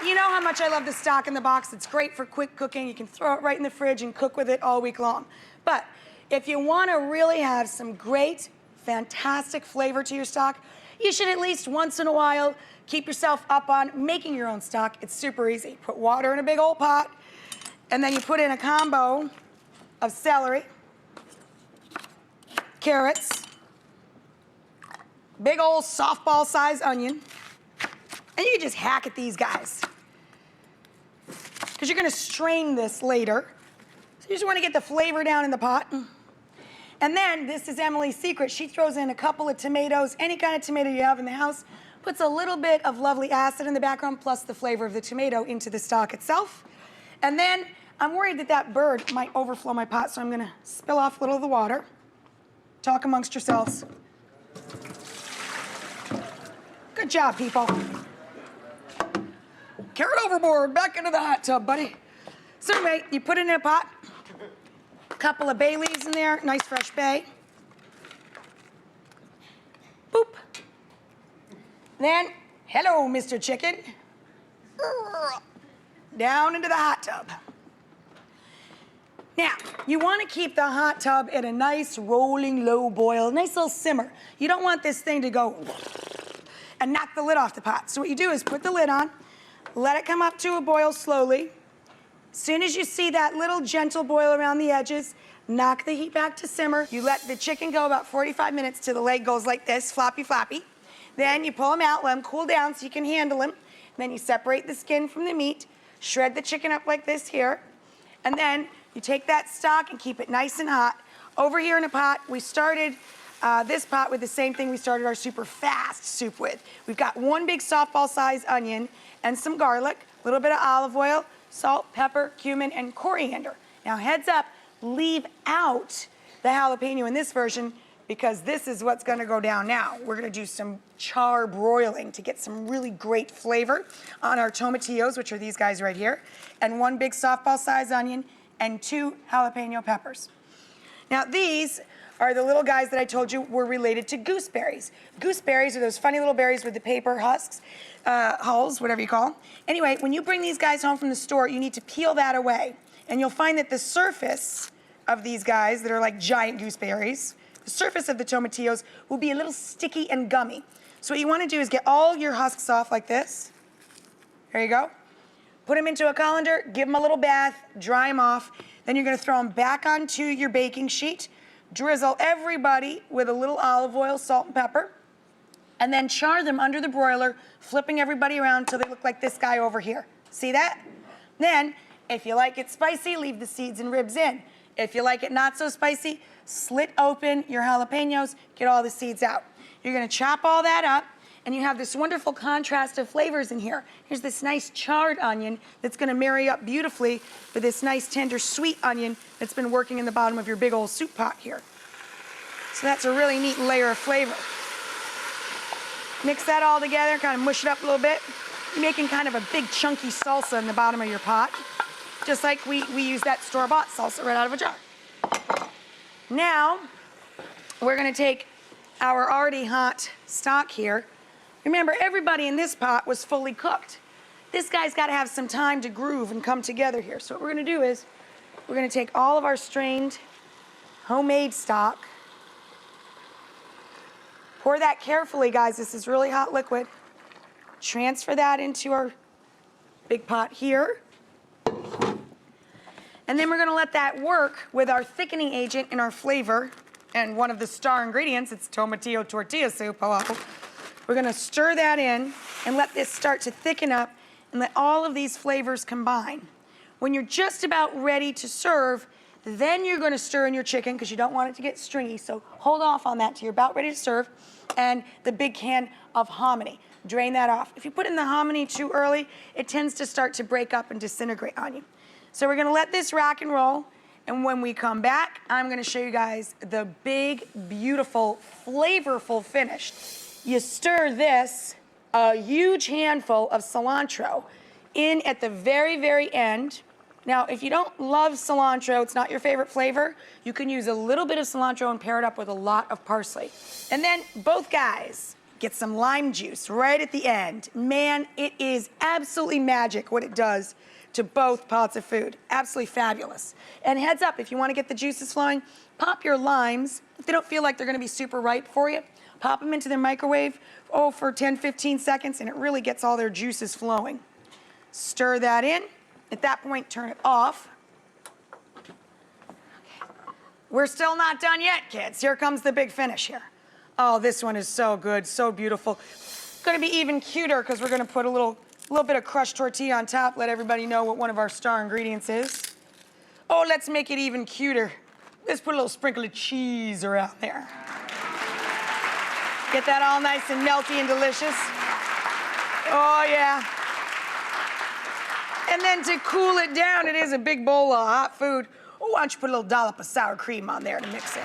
You know how much I love the stock in the box. It's great for quick cooking. You can throw it right in the fridge and cook with it all week long. But if you want to really have some great, fantastic flavor to your stock, you should at least once in a while keep yourself up on making your own stock. It's super easy. Put water in a big old pot, and then you put in a combo of celery, carrots, big old softball-sized onion, and you can just hack at these guys. Because you're gonna strain this later. So you just wanna get the flavor down in the pot. And then, this is Emily's secret. She throws in a couple of tomatoes, any kind of tomato you have in the house, puts a little bit of lovely acid in the background, plus the flavor of the tomato into the stock itself. And then, I'm worried that that bird might overflow my pot, so I'm gonna spill off a little of the water. Talk amongst yourselves. Good job, people. Carrot overboard, back into the hot tub, buddy. So anyway, you put it in a pot, a couple of bay leaves in there, nice fresh bay. Boop. Then, hello, Mr. Chicken. Down into the hot tub. Now, you want to keep the hot tub at a nice rolling low boil, nice little simmer. You don't want this thing to go and knock the lid off the pot. So what you do is put the lid on, let it come up to a boil slowly. As soon as you see that little gentle boil around the edges, knock the heat back to simmer. You let the chicken go about 45 minutes till the leg goes like this, floppy, floppy. Then you pull them out, let them cool down so you can handle them. Then you separate the skin from the meat, shred the chicken up like this here, and then you take that stock and keep it nice and hot. Over here in a pot, we started this pot with the same thing we started our super fast soup with. We've got one big softball-sized onion and some garlic, a little bit of olive oil, salt, pepper, cumin, and coriander. Now, heads up, leave out the jalapeno in this version because this is what's gonna go down now. We're gonna do some char broiling to get some really great flavor on our tomatillos, which are these guys right here, and one big softball-sized onion and 2 jalapeno peppers. Now, these are the little guys that I told you were related to gooseberries. Gooseberries are those funny little berries with the paper husks, hulls, whatever you call them. Anyway, when you bring these guys home from the store, you need to peel that away. And you'll find that the surface of these guys that are like giant gooseberries, the surface of the tomatillos will be a little sticky and gummy. So what you want to do is get all your husks off like this. There you go. Put them into a colander, give them a little bath, dry them off. Then you're going to throw them back onto your baking sheet. Drizzle everybody with a little olive oil, salt, and pepper, and then char them under the broiler, flipping everybody around until they look like this guy over here. See that? Then, if you like it spicy, leave the seeds and ribs in. If you like it not so spicy, slit open your jalapenos, get all the seeds out. You're gonna chop all that up, and you have this wonderful contrast of flavors in here. Here's this nice charred onion that's gonna marry up beautifully with this nice tender sweet onion that's been working in the bottom of your big old soup pot here. So that's a really neat layer of flavor. Mix that all together, kind of mush it up a little bit. You're making kind of a big chunky salsa in the bottom of your pot, just like we use that store-bought salsa right out of a jar. Now, we're gonna take our already hot stock here. Remember, everybody in this pot was fully cooked. This guy's got to have some time to groove and come together here. So what we're going to do is we're going to take all of our strained homemade stock, pour that carefully, guys. This is really hot liquid. Transfer that into our big pot here. And then we're going to let that work with our thickening agent and our flavor. And one of the star ingredients, it's tomatillo tortilla soup. We're gonna stir that in and let this start to thicken up and let all of these flavors combine. When you're just about ready to serve, then you're gonna stir in your chicken because you don't want it to get stringy, so hold off on that till you're about ready to serve. And the big can of hominy, drain that off. If you put in the hominy too early, it tends to start to break up and disintegrate on you. So we're gonna let this rock and roll, and when we come back, I'm gonna show you guys the big, beautiful, flavorful finish. You stir this, a huge handful of cilantro, in at the very, very end. Now, if you don't love cilantro, it's not your favorite flavor, you can use a little bit of cilantro and pair it up with a lot of parsley. And then both guys, Get some lime juice right at the end. Man, it is absolutely magic what it does to both pots of food. Absolutely fabulous. And heads up, if you want to get the juices flowing, pop your limes. If they don't feel like they're going to be super ripe for you, pop them into the microwave, for 10, 15 seconds, and it really gets all their juices flowing. Stir that in. At that point, turn it off. We're still not done yet, kids. Here comes the big finish here. Oh, this one is so good, so beautiful. Gonna be even cuter because we're gonna put a little bit of crushed tortilla on top, let everybody know what one of our star ingredients is. Oh, let's make it even cuter. Let's put a little sprinkle of cheese around there. Get that all nice and melty and delicious. Oh, yeah. And then to cool it down, it is a big bowl of hot food. Oh, why don't you put a little dollop of sour cream on there to mix in?